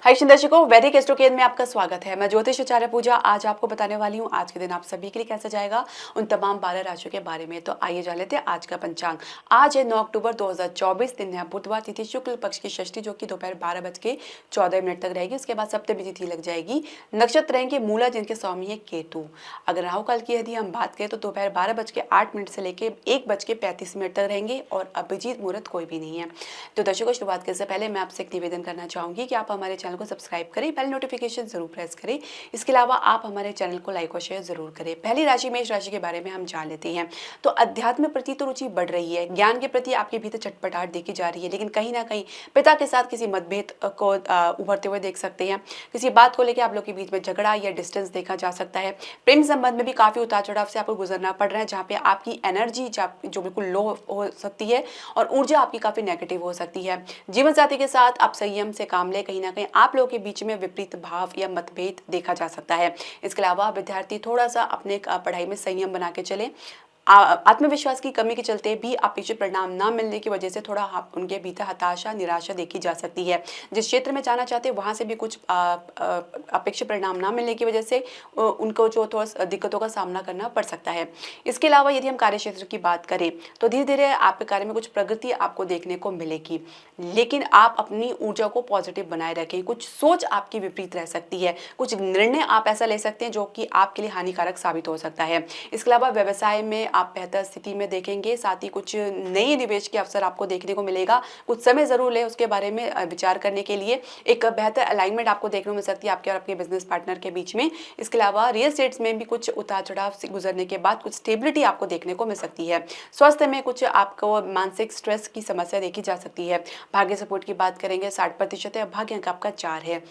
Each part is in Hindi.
हाय दर्शकों, वैदिक एस्ट्रोकेन में आपका स्वागत है। मैं ज्योतिष आचार्य पूजा आज आपको बताने वाली हूँ आज के दिन आप सभी के लिए कैसा जाएगा, उन तमाम 12 राशियों के बारे में। तो आइए जान लेते हैं आज का पंचांग। आज है 9 अक्टूबर 2024, दिन है बुधवार, तिथि शुक्ल पक्ष की षष्ठी जो कि दोपहर 12:14 तक रहेगी। उसके बाद सप्तमी तिथि लग जाएगी। नक्षत्र रहेंगे मूला, जिनके स्वामी है केतु। अगर राहु काल की यदि हम बात करें तो दोपहर 12:08 से लेकर 1:35 तक रहेंगे और अभिजीत मुहूर्त कोई भी नहीं है। तो दर्शकों, शुरुआत करने से पहले मैं आपसे एक निवेदन करना चाहूंगी कि आप हमारे चैनल को सब्सक्राइब करें, बेल नोटिफिकेशन जरूर प्रेस करें। इसके अलावा आप हमारे चैनल को लाइक और शेयर जरूर करें। पहली राशि मेष राशि के बारे में हम जान लेते हैं। तो अध्यात्म प्रति तो रुचि बढ़ रही है, ज्ञान के प्रति आपके भीतर चटपटाहट देखी जा रही है, लेकिन कहीं ना कहीं पिता के साथ किसी मतभेद को उभरते हुए देख सकते हैं। किसी बात को लेकर आप लोग के बीच में झगड़ा या डिस्टेंस देखा जा सकता है। प्रेम संबंध में भी काफी उतार चढ़ाव से आपको गुजरना पड़ रहा है, जहाँ पे आपकी एनर्जी जो बिल्कुल लो हो सकती है और ऊर्जा आपकी काफी नेगेटिव हो सकती है। जीवन साथी के साथ आप संयम से काम ले, कहीं ना कहीं आप लोगों के बीच में विपरीत भाव या मतभेद देखा जा सकता है। इसके अलावा विद्यार्थी थोड़ा सा अपने पढ़ाई में संयम बना के चले। आत्मविश्वास की कमी के चलते भी अपेक्षित परिणाम न मिलने की वजह से थोड़ा उनके भीतर हताशा निराशा देखी जा सकती है। जिस क्षेत्र में जाना चाहते हैं वहां से भी कुछ अपेक्षित परिणाम न मिलने की वजह से उनको जो थोड़ा दिक्कतों का सामना करना पड़ सकता है। इसके अलावा यदि हम कार्य क्षेत्र की बात करें तो धीरे धीरे आपके कार्य में कुछ प्रगति आपको देखने को मिलेगी, लेकिन आप अपनी ऊर्जा को पॉजिटिव बनाए रखें। कुछ सोच आपकी विपरीत रह सकती है, कुछ निर्णय आप ऐसा ले सकते हैं जो कि आपके लिए हानिकारक साबित हो सकता है। इसके अलावा व्यवसाय में आप बेहतर स्थिति में देखेंगे, साथ ही कुछ नए निवेश के अवसर आपको देखने को मिलेगा। कुछ समय जरूर ले उसके बारे में विचार करने के लिए। एक बेहतर अलाइनमेंट आपको देखने को मिल सकती है आपके और आपके बिजनेस पार्टनर के बीच में। इसके अलावा रियल एस्टेट्स में भी कुछ उतार चढ़ाव से गुजरने के बाद कुछ स्टेबिलिटी आपको देखने को मिल सकती है। स्वास्थ्य में कुछ आपको मानसिक स्ट्रेस की समस्या देखी जा सकती है। भाग्य सपोर्ट की बात करेंगे 60% है, भाग्य अंक आपका 4 है।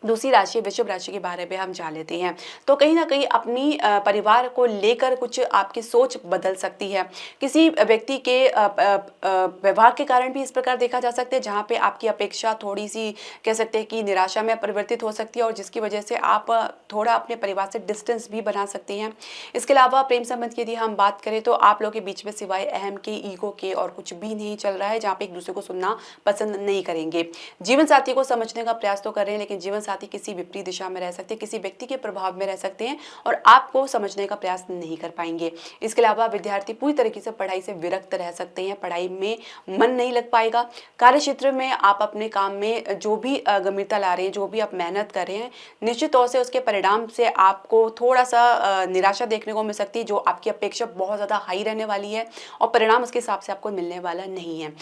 दूसरी राशि वृषभ राशि के बारे में हम जान लेते हैं। तो कहीं ना कहीं अपनी परिवार को लेकर कुछ आपकी सोच बदल सकती है। किसी व्यक्ति के व्यवहार के कारण भी इस प्रकार देखा जा सकता है, जहाँ पे आपकी अपेक्षा थोड़ी सी कह सकते हैं कि निराशा में परिवर्तित हो सकती है और जिसकी वजह से आप थोड़ा अपने परिवार से डिस्टेंस भी बना सकते हैं। इसके अलावा प्रेम संबंध की यदि हम बात करें तो आप लोगों के बीच में सिवाय अहम के, ईगो के और कुछ भी नहीं चल रहा है, जहाँ पे एक दूसरे को सुनना पसंद नहीं करेंगे। जीवन साथी को समझने का प्रयास तो कर रहे हैं, लेकिन जीवन साथी किसी विपरीत दिशा में रह सकते हैं, किसी व्यक्ति के प्रभाव में रह सकते हैं और आपको समझने का प्रयास नहीं कर पाएंगे। इसके अलावा विद्यार्थी पूरी तरीके से पढ़ाई से विरक्त रह सकते हैं, पढ़ाई में मन नहीं लग पाएगा। कार्य क्षेत्र में आप अपने काम में जो भी गंभीरता ला रहे हैं, जो भी आप मेहनत कर रहे हैं, निश्चित तौर से उसके परिणाम से आपको थोड़ा सा निराशा देखने को मिल सकती है। जो आपकी अपेक्षा बहुत ज़्यादा हाई रहने वाली है और परिणाम उसके हिसाब से आपको मिलने वाला नहीं है।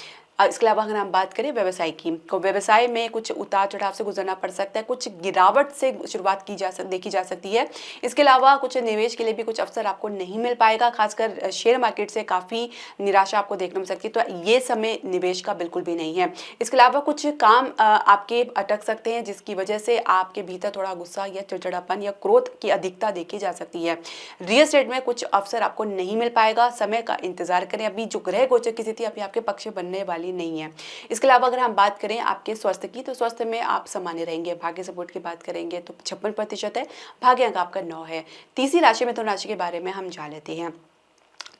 इसके अलावा अगर हम बात करें व्यवसाय की, तो व्यवसाय में कुछ उतार चढ़ाव से गुजरना पड़ सकता है, कुछ गिरावट से शुरुआत देखी जा सकती है। इसके अलावा कुछ निवेश के लिए भी कुछ अवसर आपको नहीं मिल पाएगा, खासकर शेयर मार्केट से काफ़ी निराशा आपको देखने मिल सकती है। तो ये समय निवेश का बिल्कुल भी नहीं है। इसके अलावा कुछ काम आपके अटक सकते हैं, जिसकी वजह से आपके भीतर थोड़ा गुस्सा या चिड़चिड़ापन या क्रोध की अधिकता देखी जा सकती है। रियल एस्टेट में कुछ अवसर आपको नहीं मिल पाएगा, समय का इंतजार करें। अभी जो ग्रह गोचर की स्थिति अभी आपके पक्ष में बनने वाली नहीं है। इसके अलावा अगर हम बात करें आपके स्वास्थ्य की, तो स्वास्थ्य में आप सामान्य रहेंगे। भाग्य सपोर्ट की बात करेंगे तो 56% है, भाग्य अंक आपका 9 है। तीसरी राशि मिथुन राशि के बारे में हम जान लेते हैं।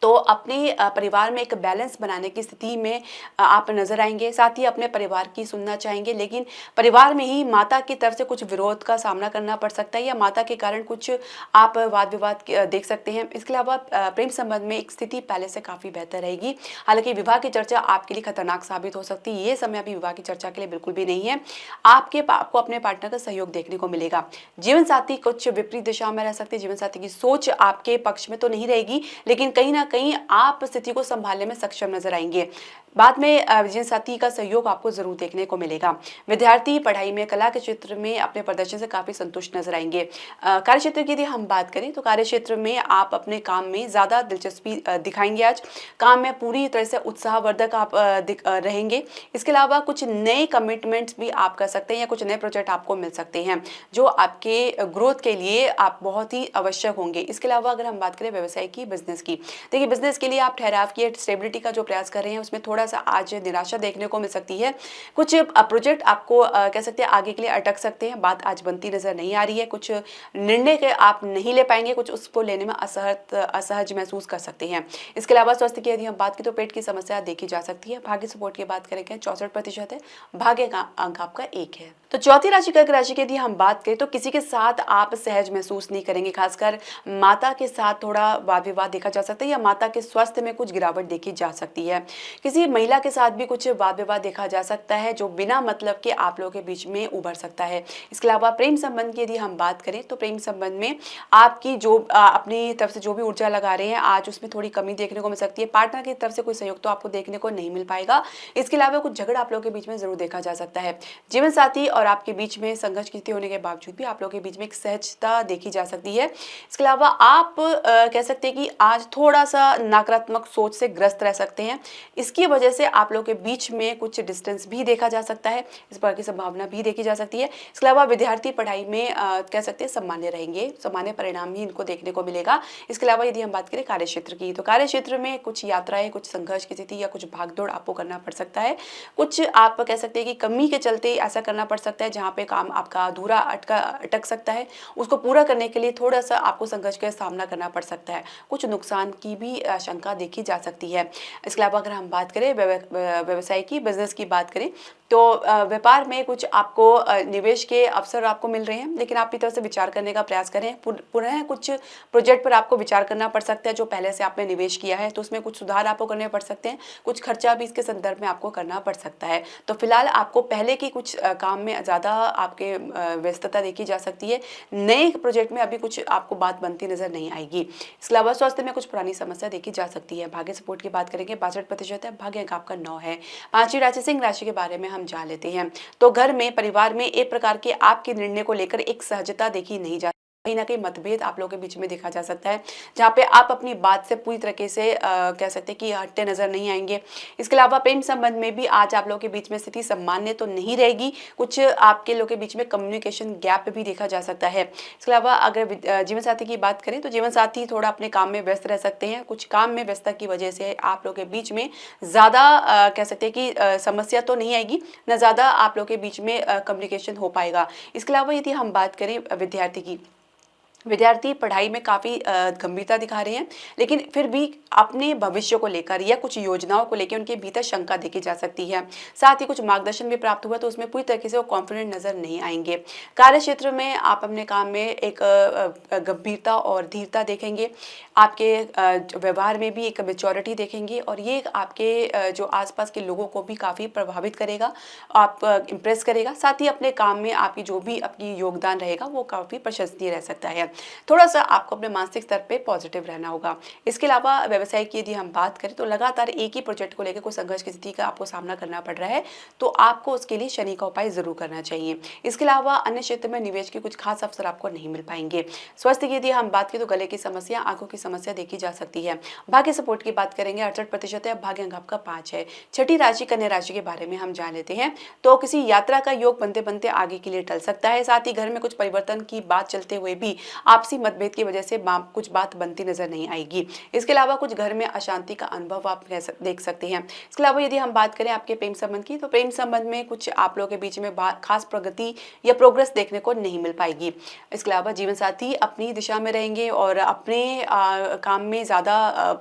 तो अपने परिवार में एक बैलेंस बनाने की स्थिति में आप नजर आएंगे, साथ ही अपने परिवार की सुनना चाहेंगे, लेकिन परिवार में ही माता की तरफ से कुछ विरोध का सामना करना पड़ सकता है या माता के कारण कुछ आप वाद विवाद देख सकते हैं। इसके अलावा प्रेम संबंध में एक स्थिति पहले से काफ़ी बेहतर रहेगी। हालांकि विवाह की चर्चा आपके लिए खतरनाक साबित हो सकती है। ये समय अभी विवाह की चर्चा के लिए बिल्कुल भी नहीं है। आपको अपने पार्टनर का सहयोग देखने को मिलेगा। जीवन साथी कुछ विपरीत दिशा में रह सकते हैं। जीवन साथी की सोच आपके पक्ष में तो नहीं रहेगी, लेकिन कहीं ना कहीं आप स्थिति को संभालने में सक्षम नजर आएंगे। बाद में जीवन साथी का सहयोग आपको जरूर देखने को मिलेगा। विद्यार्थी पढ़ाई में, कला के क्षेत्र में अपने प्रदर्शन से काफी संतुष्ट नजर आएंगे। कार्य क्षेत्र की यदि हम बात करें तो कार्य क्षेत्र में आप अपने काम में ज्यादा दिलचस्पी दिखाएंगे। आज काम में पूरी तरह से उत्साहवर्धक आप रहेंगे। इसके अलावा कुछ नए कमिटमेंट्स भी आप कर सकते हैं या कुछ नए प्रोजेक्ट आपको मिल सकते हैं जो आपके ग्रोथ के लिए आप बहुत ही आवश्यक होंगे। इसके अलावा अगर हम बात करें व्यवसाय की, बिजनेस की, देखिए बिजनेस के लिए आप ठहराव की स्टेबिलिटी का जो प्रयास कर रहे हैं उसमें थोड़ा सा आज निराशा देखने को मिल सकती है। कुछ प्रोजेक्ट आपको कह सकते हैं आगे के लिए अटक सकते हैं, बात आज बनती नजर नहीं आ रही है। कुछ निर्णय के आप नहीं ले पाएंगे, कुछ उसको लेने में असहज महसूस कर सकते हैं। इसके अलावा स्वास्थ्य की यदि हम बात करें तो पेट की समस्या देखी जा सकती है। भाग्य सपोर्ट की बात करेंगे 64% है, भाग्य का अंक आपका 1 है। तो तो चौथी राशि कर्क राशि की यदि हम बात करें तो किसी के साथ आप सहज महसूस नहीं करेंगे, खासकर माता के साथ थोड़ा वाद विवाद देखा जा सकता है या माता के स्वास्थ्य में कुछ गिरावट देखी जा सकती है। किसी महिला के साथ भी कुछ वाद विवाद देखा जा सकता है जो बिना मतलब के आप लोगों के बीच में उभर सकता है। इसके अलावा प्रेम संबंध की यदि हम बात करें तो प्रेम संबंध में आपकी जो अपनी तरफ से जो भी ऊर्जा लगा रहे हैं आज उसमें थोड़ी कमी देखने को मिल सकती है। पार्टनर की तरफ से कोई सहयोग तो आपको देखने को नहीं मिल पाएगा। इसके अलावा कुछ झगड़ा आप लोगों के बीच में जरूर देखा जा सकता है। जीवन साथी और आपके बीच में संघर्ष की स्थिति होने के बावजूद भी आप लोगों के बीच में एक सहजता देखी जा सकती है। इसके अलावा आप कह सकते हैं कि आज थोड़ा सा नकारात्मक सोच से ग्रस्त रह सकते हैं। इसकी वजह से आप लोगों के बीच में कुछ डिस्टेंस भी देखा जा सकता है, इस प्रकार की संभावना भी देखी जा सकती है। इसके अलावा विद्यार्थी पढ़ाई में कह सकते हैं सामान्य रहेंगे, सामान्य परिणाम ही इनको देखने को मिलेगा। इसके अलावा यदि हम बात करें कार्य क्षेत्र की तो कार्य क्षेत्र में कुछ यात्राएं, कुछ संघर्ष की स्थिति या कुछ भागदौड़ आपको करना पड़ सकता है। कुछ आप कह सकते हैं कि कमी के चलते ऐसा करना पड़ सकता है जहाँ पे काम आपका अधूरा अटक सकता है। उसको पूरा करने के लिए थोड़ा सा आपको संघर्ष का सामना करना पड़ सकता है। कुछ नुकसान की भी आशंका देखी जा सकती है। इसके अलावा अगर हम बात करें व्यवसाय की, बिजनेस की बात करें तो व्यापार में कुछ आपको निवेश के अवसर आपको मिल रहे हैं, लेकिन आप की तरफ से विचार करने का प्रयास करें। पुनः कुछ प्रोजेक्ट पर आपको विचार करना पड़ सकता है जो पहले से आपने निवेश किया है, तो उसमें कुछ सुधार आपको करने पड़ सकते हैं। कुछ खर्चा भी इसके संदर्भ में आपको करना पड़ सकता है। तो फिलहाल आपको पहले की कुछ काम में ज़्यादा आपके व्यस्तता देखी जा सकती है। नए प्रोजेक्ट में अभी कुछ आपको बात बनती नजर नहीं आएगी। इसके अलावा स्वास्थ्य में कुछ पुरानी समस्या देखी जा सकती है। भाग्य सपोर्ट की बात करेंगे 62% है, भाग्य अंक आपका 9 है। पांचवी राशि सिंह राशि के बारे में हम जान लेते हैं। तो घर में, परिवार में एक प्रकार के आपके निर्णय को लेकर एक सहजता देखी नहीं जा, कहीं ना कहीं मतभेद आप लोगों के बीच में देखा जा सकता है, जहाँ पे आप अपनी बात से पूरी तरीके से कह सकते हैं कि हटते नजर नहीं आएंगे। इसके अलावा प्रेम संबंध में भी आज आप लोगों के बीच में स्थिति सामान्य तो नहीं रहेगी, कुछ आपके लोगों के बीच में कम्युनिकेशन गैप भी देखा जा सकता है। इसके अलावा अगर जीवन साथी की बात करें तो जीवन साथी थोड़ा अपने काम में व्यस्त रह सकते हैं। कुछ काम में व्यस्तता की वजह से आप लोगों के बीच में ज़्यादा कह सकते हैं कि समस्या तो नहीं आएगी, न ज़्यादा आप लोगों के बीच में कम्युनिकेशन हो पाएगा। इसके अलावा यदि हम बात करें विद्यार्थी की, विद्यार्थी पढ़ाई में काफ़ी गंभीरता दिखा रहे हैं, लेकिन फिर भी अपने भविष्य को लेकर या कुछ योजनाओं को लेकर उनके भीतर शंका देखी जा सकती है। साथ ही कुछ मार्गदर्शन भी प्राप्त हुआ तो उसमें पूरी तरीके से वो कॉन्फिडेंट नजर नहीं आएंगे। कार्य क्षेत्र में आप अपने काम में एक गंभीरता और धीरता देखेंगे। आपके व्यवहार में भी एक मैच्योरिटी देखेंगे और ये आपके जो आसपास के लोगों को भी काफ़ी प्रभावित करेगा, आप इम्प्रेस करेगा। साथ ही अपने काम में आपकी जो भी आपकी योगदान रहेगा वो काफ़ी प्रशंसनीय रह सकता है। थोड़ा सा आपको अपने मानसिक स्तर पे पॉजिटिव रहना होगा। इसके अलावा व्यवसाय की यदि हम बात करें तो लगातार एक ही प्रोजेक्ट को लेकर कोई संघर्ष की स्थिति का आपको सामना करना पड़ रहा है, तो आपको उसके लिए शनि का उपाय जरूर करना चाहिए। इसके अलावा अन्य क्षेत्र में निवेश के कुछ खास अवसर आपको नहीं मिल पाएंगे। स्वास्थ्य की यदि हम बात करें तो गले की समस्या, आंखों की समस्या देखी जा सकती है। भाग्य सपोर्ट की बात करेंगे 68% है, भाग्य अंक आपका 5 है। छठी राशि कन्या राशि के बारे में हम जान लेते हैं। तो किसी यात्रा का योग बनते बनते आगे के लिए टल सकता है। साथ ही घर में कुछ परिवर्तन की बात चलते हुए भी आपसी मतभेद की वजह से कुछ बात बनती नजर नहीं आएगी। इसके अलावा कुछ घर में अशांति का अनुभव आप देख सकते हैं। इसके अलावा यदि हम बात करें आपके प्रेम संबंध की तो प्रेम संबंध में कुछ आप लोगों के बीच में खास प्रगति या प्रोग्रेस देखने को नहीं मिल पाएगी। इसके अलावा जीवन साथी अपनी दिशा में रहेंगे और अपने काम में ज़्यादा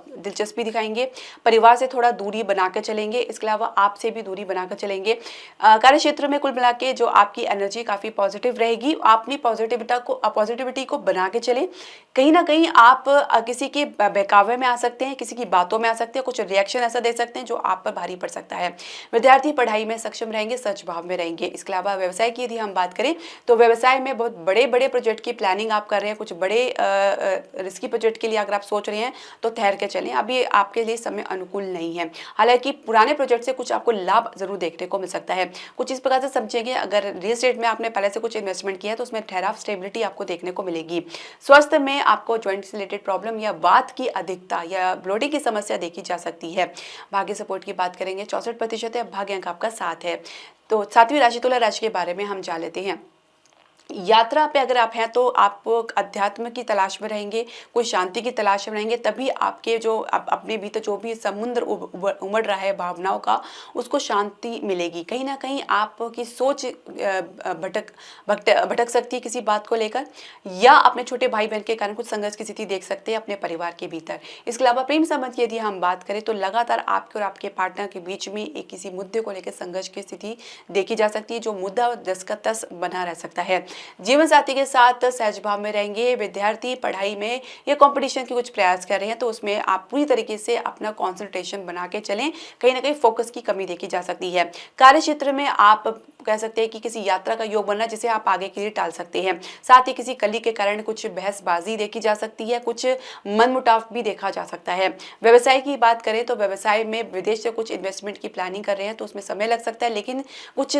दिलचस्पी दिखाएंगे। परिवार से थोड़ा दूरी बना कर चलेंगे। इसके अलावा आपसे भी दूरी बनाकर चलेंगे। कार्य क्षेत्र में कुल मिला के जो आपकी एनर्जी काफ़ी पॉजिटिव रहेगी। आप अपनी पॉजिटिविटी को बना के चलें। कहीं ना कहीं आप किसी के बहकावे में आ सकते हैं, किसी की बातों में आ सकते हैं, कुछ रिएक्शन ऐसा दे सकते हैं जो आप पर भारी पड़ सकता है। विद्यार्थी पढ़ाई में सक्षम रहेंगे, सच भाव में रहेंगे। इसके अलावा व्यवसाय की यदि हम बात करें तो व्यवसाय में बहुत बड़े बड़े प्रोजेक्ट की प्लानिंग आप कर रहे हैं, कुछ बड़े रिस्की प्रोजेक्ट के लिए अगर आप सोच रहे हैं तो ठहर के चलें, अभी आपके लिए समय अनुकूल नहीं है। हालांकि पुराने प्रोजेक्ट से कुछ आपको लाभ जरूर देखने को मिल सकता है। कुछ इस प्रकार से समझेंगे, अगर रियल एस्टेट में आपने पहले से कुछ इन्वेस्टमेंट किया है तो उसमें ठहराव, स्टेबिलिटी आपको देखने को मिलेगी। स्वास्थ्य में आपको जॉइंट से रिलेटेड प्रॉब्लम या वात की अधिकता या ब्लोटिंग की समस्या देखी जा सकती है। भाग्य सपोर्ट की बात करेंगे 64% है, भाग्य अंक आपका 7 है। तो सातवीं राशि तुला राशि के बारे में हम जान लेते हैं। यात्रा पे अगर आप हैं तो आप अध्यात्म की तलाश में रहेंगे, कोई शांति की तलाश में रहेंगे, तभी आपके जो अपने भीतर जो भी समुद्र उमड़ रहा है भावनाओं का, उसको शांति मिलेगी। कहीं ना कहीं आपकी सोच भटक भटक सकती है किसी बात को लेकर, या अपने छोटे भाई बहन के कारण कुछ संघर्ष की स्थिति देख सकते हैं अपने परिवार के भीतर। इसके अलावा प्रेम संबंध की यदि हम बात करें तो लगातार आपके और आपके पार्टनर के बीच में एक किसी मुद्दे को लेकर संघर्ष की स्थिति देखी जा सकती है, जो मुद्दा 10 का 10 बना रह सकता है। जीवन साथी के साथ सहज भाव में रहेंगे। विद्यार्थी पढ़ाई में या कंपटीशन के कुछ प्रयास कर रहे हैं तो उसमें आप पूरी तरीके से अपना कंसंट्रेशन बना के चलें, कहीं ना कहीं फोकस की कमी देखी जा सकती है। कार्य क्षेत्र में आप कह सकते हैं कि किसी यात्रा का योग बनना जिसे आप आगे के लिए टाल सकते हैं। साथ ही किसी कली के कारण कुछ बहसबाजी देखी जा सकती है, कुछ मनमुटाव भी देखा जा सकता है। व्यवसाय की बात करें तो व्यवसाय में विदेश से कुछ इन्वेस्टमेंट की प्लानिंग कर रहे हैं तो उसमें समय लग सकता है, लेकिन कुछ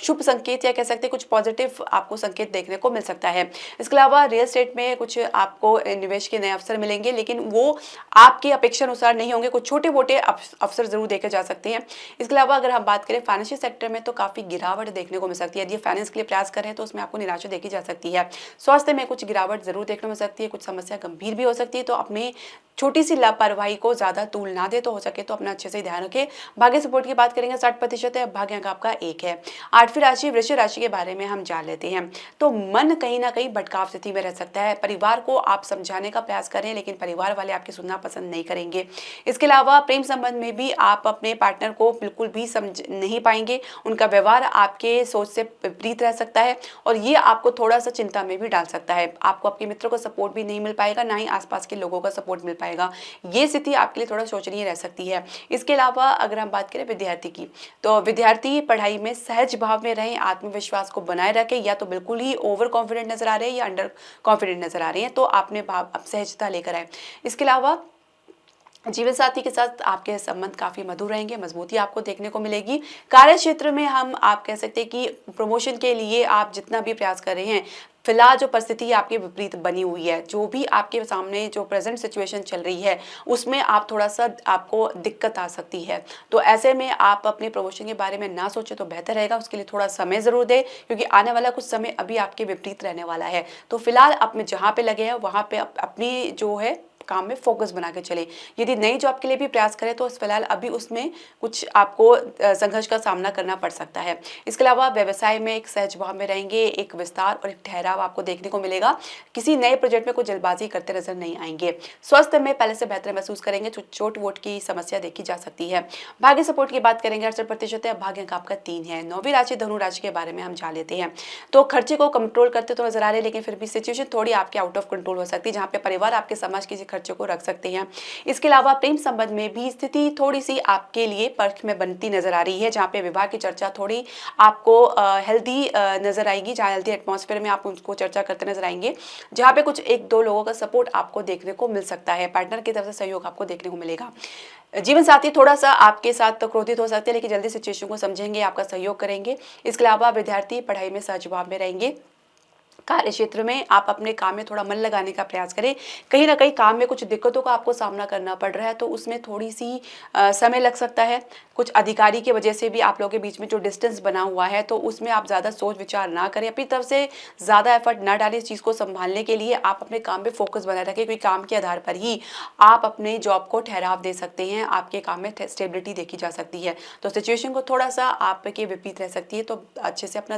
शुभ संकेत या कह सकते हैं कुछ पॉजिटिव आपको संकेत देखने को मिल सकता है। इसके अलावा रियल एस्टेट में कुछ आपको निवेश के नए अवसर मिलेंगे, लेकिन वो आपकी अपेक्षा अनुसार नहीं होंगे, कुछ छोटे मोटे अवसर जरूर देखे जा सकते हैं। इसके अलावा अगर हम बात करें फाइनेंशियल सेक्टर में तो काफी गिरावट देखने को मिल सकती है। यदि फाइनेंस के लिए प्रयास कर रहे हैं तो उसमें आपको निराशा देखी जा सकती है। स्वास्थ्य में कुछ गिरावट जरूर देखने को मिल सकती है, कुछ समस्या गंभीर भी हो सकती है, तो अपने छोटी सी लापरवाही को ज्यादा तूल ना दे, तो हो सके तो अपना अच्छे से ध्यान रखें। भाग्य सपोर्ट की बात करेंगे 60% है, भाग्य अंक आपका 1 है। 8वीं राशि वृश्चिक राशि के बारे में हम जान लेते हैं। तो मन कहीं ना कहीं भटकाव स्थिति में रह सकता है। परिवार को आप समझाने का प्रयास करें, लेकिन परिवार वाले आपकी सुनना पसंद नहीं करेंगे। इसके अलावा प्रेम संबंध में भी आप अपने पार्टनर को बिल्कुल भी समझ नहीं पाएंगे, उनका व्यवहार आपके सोच से विपरीत रह सकता है और ये आपको थोड़ा सा चिंता में भी डाल सकता है। आपको आपके मित्रों का सपोर्ट भी नहीं मिल पाएगा, ना ही आसपास के लोगों का सपोर्ट मिल पाएगा। ये स्थिति आपके लिए थोड़ा शोचनीय रह सकती है। इसके अलावा अगर हम बात करें विद्यार्थी की, तो विद्यार्थी पढ़ाई में सहज भाव में रहें, आत्मविश्वास को बनाए रखें। या तो बिल्कुल ही ओवर कॉन्फिडेंट नजर आ रहे हैं या अंडर कॉन्फिडेंट नजर आ रही हैं, तो आपने भाव अब सहजता लेकर आए। इसके अलावा जीवन साथी के साथ आपके संबंध काफी मधुर रहेंगे, मजबूती आपको देखने को मिलेगी। कार्य क्षेत्र में हम आप कह सकते हैं कि प्रमोशन के लिए आप जितना भी प्रयास कर रहे हैं, फिलहाल जो परिस्थिति आपके विपरीत बनी हुई है, जो भी आपके सामने जो प्रेजेंट सिचुएशन चल रही है उसमें आप थोड़ा सा आपको दिक्कत आ सकती है। तो ऐसे में आप अपने प्रमोशन के बारे में ना सोचें तो बेहतर रहेगा। उसके लिए थोड़ा समय जरूर दें, क्योंकि आने वाला कुछ समय अभी आपके विपरीत रहने वाला है। तो फिलहाल आप जहाँ पे लगे हैं वहाँ पे अपनी जो है काम में फोकस बना के चले। यदि नई जॉब के लिए भी प्रयास करें तो फिलहाल अभी उसमें कुछ आपको संघर्ष का सामना करना पड़ सकता है। इसके अलावा व्यवसाय में एक सहज भाव में रहेंगे, एक विस्तार और एक ठहराव आपको देखने को मिलेगा। किसी नए प्रोजेक्ट में कुछ जल्दबाजी करते नजर नहीं आएंगे। स्वास्थ्य में पहले से बेहतर महसूस करेंगे, चोट वोट की समस्या देखी जा सकती है। भाग्य सपोर्ट की बात करेंगे 68% है, भाग्य अंक आपका 3 है। 9वीं राशि धनु राशि के बारे में हम जान लेते हैं। तो खर्चे को कंट्रोल करते तो नजर आ रहे हैं, लेकिन फिर भी सिचुएशन थोड़ी आपके आउट ऑफ कंट्रोल हो सकती है, जहाँ पे परिवार आपके समाज किसी खर्चे को रख सकते हैं। इसके अलावा प्रेम संबंध में भी स्थिति थोड़ी सी आपके लिए पक्ष में बनती नजर आ रही है, जहाँ पे विवाह की चर्चा थोड़ी आपको हेल्दी नजर आएगी, जहाँ हेल्दी एटमॉस्फेयर में आप उसको चर्चा करते नजर आएंगे, जहाँ पे कुछ 1-2 लोगों का सपोर्ट आपको देखने को मिल सकता है। पार्टनर की तरफ से सहयोग आपको देखने को मिलेगा। जीवन साथी थोड़ा सा आपके साथ क्रोधित हो सकते हैं, लेकिन जल्दी सिचुएशन को समझेंगे, आपका सहयोग करेंगे। इसके अलावा विद्यार्थी पढ़ाई में सहज भाव में रहेंगे। कार्य क्षेत्र में आप अपने काम में थोड़ा मन लगाने का प्रयास करें। कहीं ना कहीं काम में कुछ दिक्कतों का आपको सामना करना पड़ रहा है, तो उसमें थोड़ी सी समय लग सकता है। कुछ अधिकारी की वजह से भी आप लोगों के बीच में जो डिस्टेंस बना हुआ है, तो उसमें आप ज़्यादा सोच विचार ना करें, अपनी तरफ से ज़्यादा एफर्ट ना डालें। इस चीज़ को संभालने के लिए आप अपने काम पे फोकस बनाए रखें, क्योंकि काम के आधार पर ही आप अपने जॉब को ठहराव दे सकते हैं, आपके काम में स्टेबिलिटी देखी जा सकती है। तो सिचुएशन को थोड़ा सा आपके विपरीत रह सकती है, तो अच्छे से अपना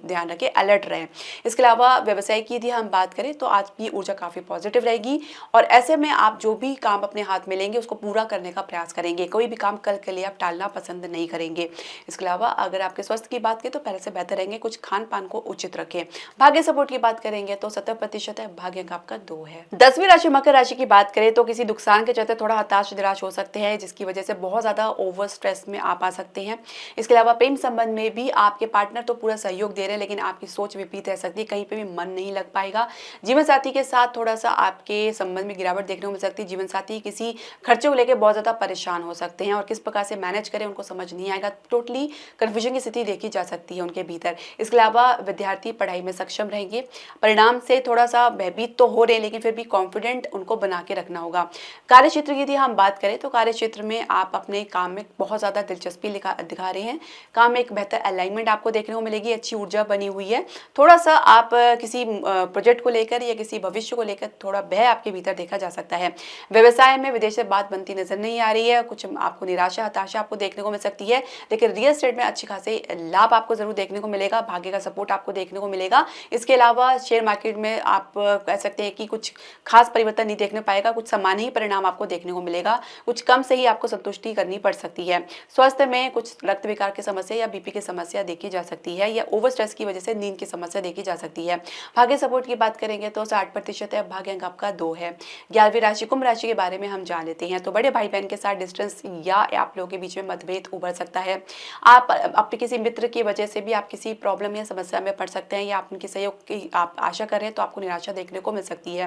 ध्यान रखें, अलर्ट रहें। इसके अलावा व्यवसाय की यदि हम बात करें तो आज की ऊर्जा काफी पॉजिटिव रहेगी, और ऐसे में आप जो भी काम अपने हाथ में लेंगे उसको पूरा करने का प्रयास करेंगे। कोई भी काम कल के लिए आप टालना पसंद नहीं करेंगे। इसके अलावा अगर आपके स्वास्थ्य की बात करें तो पहले से बेहतर रहेंगे, कुछ खान पान को उचित रखें। भाग्य सपोर्ट की बात करेंगे तो 70% है, भाग्य अंक आपका 2 है। 10वीं राशि मकर राशि की बात करें तो किसी नुकसान के चलते थोड़ा हताश निराश हो सकते हैं, जिसकी वजह से बहुत ज्यादा ओवर स्ट्रेस में आप आ सकते हैं। इसके अलावा प्रेम संबंध में भी आपके पार्टनर तो पूरा सहयोग दे रहे हैं, लेकिन आपकी सोच विपरीत रह सकती है। कहीं पे पे भी मन नहीं लग पाएगा। जीवन साथी के साथ थोड़ा सा आपके संबंध में गिरावट देखने को मिल सकती है। जीवन साथी किसी खर्चों को लेकर बहुत ज़्यादा परेशान हो सकते हैं और किस प्रकार से मैनेज करें उनको समझ नहीं आएगा। टोटली कन्फ्यूजन की स्थिति देखी जा सकती है उनके भीतर। इसके अलावा विद्यार्थी पढ़ाई में सक्षम रहेंगे। परिणाम से थोड़ा सा भयभीत तो हो रहे हैं, लेकिन फिर भी कॉन्फिडेंट उनको बना के रखना होगा। कार्य क्षेत्र की यदि हम बात करें तो कार्य क्षेत्र में आप अपने काम में बहुत ज़्यादा दिलचस्पी दिखा रहे हैं। काम में एक बेहतर अलाइनमेंट आपको देखने को मिलेगी, अच्छी ऊर्जा बनी हुई है। थोड़ा सा आप किसी प्रोजेक्ट को लेकर या किसी भविष्य को लेकर थोड़ा भय आपके भीतर देखा जा सकता है। व्यवसाय में विदेश से बात बनती नजर नहीं आ रही है। कुछ आपको निराशा हताशा आपको देखने को मिल सकती है, लेकिन रियल एस्टेट में अच्छी खासी लाभ आपको जरूर देखने को मिलेगा। भाग्य का सपोर्ट आपको देखने को मिलेगा। इसके अलावा शेयर मार्केट में आप कह सकते हैं कि कुछ खास परिवर्तन नहीं देखने पाएगा, कुछ सामान्य ही परिणाम आपको देखने को मिलेगा। कुछ कम से ही आपको संतुष्टि करनी पड़ सकती है। स्वास्थ्य में कुछ रक्त विकार की समस्या या बीपी की समस्या देखी जा सकती है, या ओवर स्ट्रेस की वजह से नींद की समस्या देखी जा सकती है। भाग्य सपोर्ट की बात करेंगे तो 60% है। भाग्य अंक आपका 2 है। 11वीं राशि कुंभ राशि के बारे में हम जान लेते हैं। तो बड़े भाई बहन के साथ डिस्टेंस या आप लोगों के बीच में मतभेद उभर सकता है। आप अपने किसी मित्र की वजह से भी आप किसी प्रॉब्लम या समस्या में पड़ सकते हैं, या आप उनके सहयोग की आप आशा कर रहे हैं तो आपको निराशा देखने को मिल सकती है।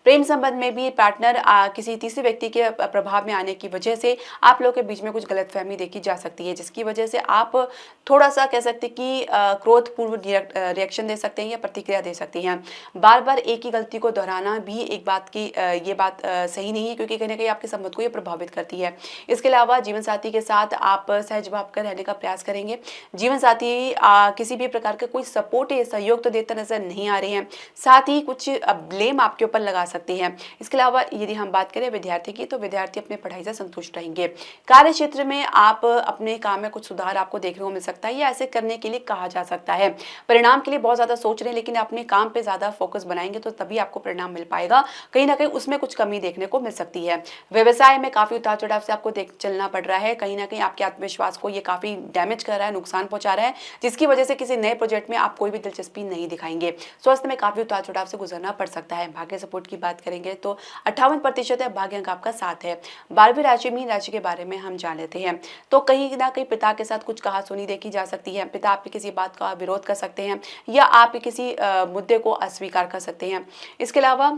प्रेम संबंध में भी पार्टनर किसी तीसरे व्यक्ति के प्रभाव में आने की वजह से आप लोगों के बीच में कुछ गलतफहमी देखी जा सकती है, जिसकी वजह से आप थोड़ा सा कह सकते हैं कि क्रोधपूर्ण रिएक्शन दे सकते हैं या प्रतिक्रिया दे सकते हैं। बार बार एक ही गलती को दोहराना भी एक बात की ये बात सही नहीं है, क्योंकि कहीं ना कहीं आपके संबंध को ये प्रभावित करती है। इसके अलावा जीवन साथी के साथ आप सहज भाव कर रहने का प्रयास करेंगे। जीवन साथी किसी भी प्रकार का कोई सपोर्ट या सहयोग तो देता नजर नहीं आ रहे हैं, साथ ही कुछ ब्लेम आपके ऊपर लगा सकते हैं। इसके अलावा यदि हम बात करें विद्यार्थी की, तो विद्यार्थी अपने पढ़ाई से संतुष्ट रहेंगे। कार्य क्षेत्र में आप अपने काम में कुछ सुधार आपको देखने को मिल सकता है, या ऐसे करने के लिए कहा जा सकता है। परिणाम के लिए बहुत ज्यादा सोच रहे हैं, लेकिन अपने काम पे ज्यादा फोकस बनाएंगे तो तभी आपको परिणाम मिल पाएगा। कहीं ना कहीं उसमें कुछ कमी देखने को मिल सकती है। व्यवसाय में काफी उतार चढ़ाव से आपको चलना पड़ रहा है। कहीं ना कहीं आपके आत्मविश्वास को ये काफी डैमेज कर रहा है, नुकसान पहुंचा रहा है, जिसकी वजह से किसी नए प्रोजेक्ट में आप कोई भी दिलचस्पी नहीं दिखाएंगे। स्वास्थ्य में काफी उतार चढ़ाव से गुजरना पड़ सकता है। भाग्य सपोर्ट की बात करेंगे तो 58% है। भाग्य अंक आपका 7 है। 12वीं राशि मीन राशि के बारे में हम जान लेते हैं। तो कहीं ना कहीं पिता के साथ कुछ कहासुनी देखी जा सकती है। पिता आपकी किसी बात का विरोध कर सकते हैं, या आप किसी मुद्दे को अस्वीकार कर सकते हैं। इसके अलावा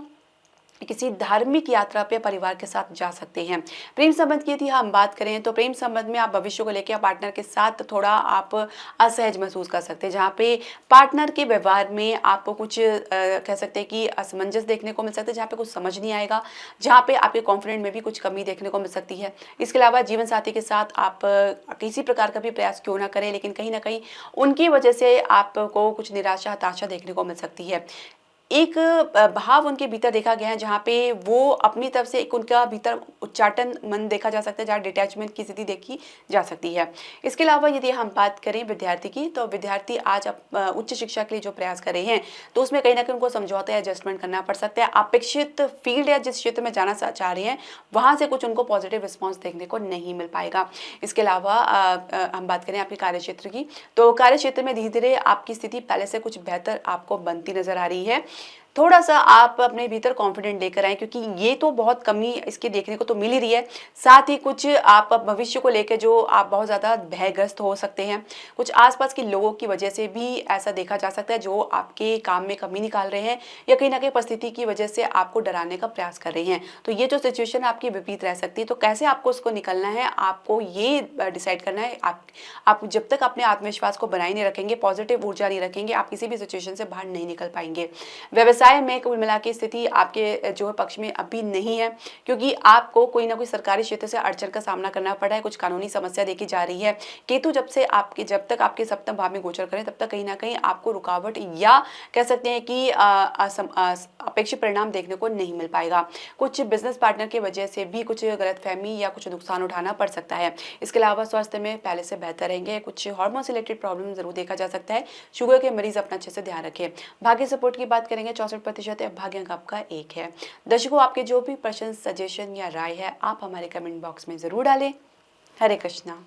किसी धार्मिक यात्रा पे परिवार के साथ जा सकते हैं। प्रेम संबंध की यदि हम बात करें तो प्रेम संबंध में आप भविष्य को लेकर पार्टनर के साथ थोड़ा आप असहज महसूस कर सकते हैं, जहाँ पे पार्टनर के व्यवहार में आपको कुछ कह सकते हैं कि असमंजस देखने को मिल सकता है, जहाँ पे कुछ समझ नहीं आएगा, जहाँ पे आपके कॉन्फिडेंट में भी कुछ कमी देखने को मिल सकती है। इसके अलावा जीवन साथी के साथ आप किसी प्रकार का भी प्रयास क्यों ना करें, लेकिन कहीं ना कहीं उनकी वजह से आपको कुछ निराशा हताशा देखने को मिल सकती है। एक भाव उनके भीतर देखा गया है, जहाँ पे वो अपनी तरफ से एक उनका भीतर उच्चाटन मन देखा जा सकता है, जहाँ डिटैचमेंट की स्थिति देखी जा सकती है। इसके अलावा यदि हम बात करें विद्यार्थी की, तो विद्यार्थी आज उच्च शिक्षा के लिए जो प्रयास कर रहे हैं, तो उसमें कहीं ना कहीं उनको समझौता या एडजस्टमेंट करना पड़ सकता है। अपेक्षित फील्ड या जिस क्षेत्र में जाना चाह रहे हैं, वहाँ से कुछ उनको पॉजिटिव रिस्पॉन्स देखने को नहीं मिल पाएगा। इसके अलावा हम बात करें आपके कार्य क्षेत्र की, तो कार्य क्षेत्र में धीरे धीरे आपकी स्थिति पहले से कुछ बेहतर आपको बनती नजर आ रही है। थोड़ा सा आप अपने भीतर कॉन्फिडेंट लेकर आए, क्योंकि ये तो बहुत कमी इसकी देखने को तो मिल ही रही है। साथ ही कुछ आप भविष्य को लेकर जो आप बहुत ज़्यादा भयग्रस्त हो सकते हैं, कुछ आसपास के लोगों की वजह से भी ऐसा देखा जा सकता है, जो आपके काम में कमी निकाल रहे हैं, या कहीं ना कहीं परिस्थिति की वजह से आपको डराने का प्रयास कर रहे हैं। तो ये जो सिचुएशन आपकी विपरीत रह सकती है, तो कैसे आपको उसको निकलना है, आपको ये डिसाइड करना है। आप जब तक अपने आत्मविश्वास को बनाए नहीं रखेंगे, पॉजिटिव ऊर्जा नहीं रखेंगे, आप किसी भी सिचुएशन से बाहर नहीं निकल पाएंगे। व्यवसाय में कुल मिला के स्थिति आपके जो है पक्ष में अभी नहीं है, क्योंकि आपको कोई ना कोई सरकारी क्षेत्र से अड़चन का सामना करना पड़ा है, कुछ कानूनी समस्या देखी जा रही है। केतु जब तक आपके सप्तम भाव में गोचर करें, तब तक कहीं ना कहीं आपको रुकावट या कह सकते हैं कि अपेक्षित परिणाम देखने को नहीं मिल पाएगा। कुछ बिजनेस पार्टनर की वजह से भी कुछ गलतफहमी या कुछ नुकसान उठाना पड़ सकता है। इसके अलावा स्वास्थ्य में पहले से बेहतर रहेंगे। कुछ हार्मोन से रिलेटेड प्रॉब्लम जरूर देखा जा सकता है। शुगर के मरीज अपना अच्छे से ध्यान रखें। भाग्य सपोर्ट की बात करेंगे 64% है। भाग्य अंक आपका 1 है। दर्शकों, आपके जो भी प्रश्न, सजेशन या राय है, आप हमारे कमेंट बॉक्स में जरूर डालें। हरे कृष्णा।